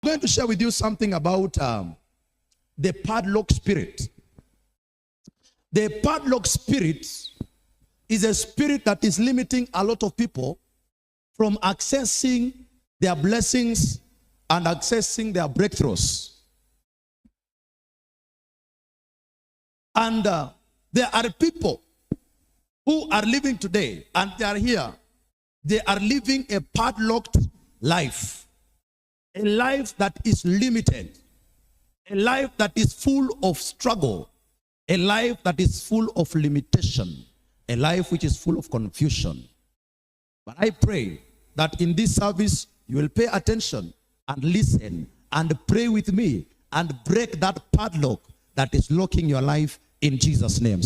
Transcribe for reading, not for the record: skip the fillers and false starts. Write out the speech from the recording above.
going to share with you something about the padlock spirit. The padlock spirit is a spirit that is limiting a lot of people from accessing their blessings and accessing their breakthroughs. And there are people who are living today, and they are here. They are living a padlocked life. A life that is limited. A life that is full of struggle. A life that is full of limitation. A life which is full of confusion. But I pray that in this service, you will pay attention and listen and pray with me and break that padlock that is locking your life in Jesus' name.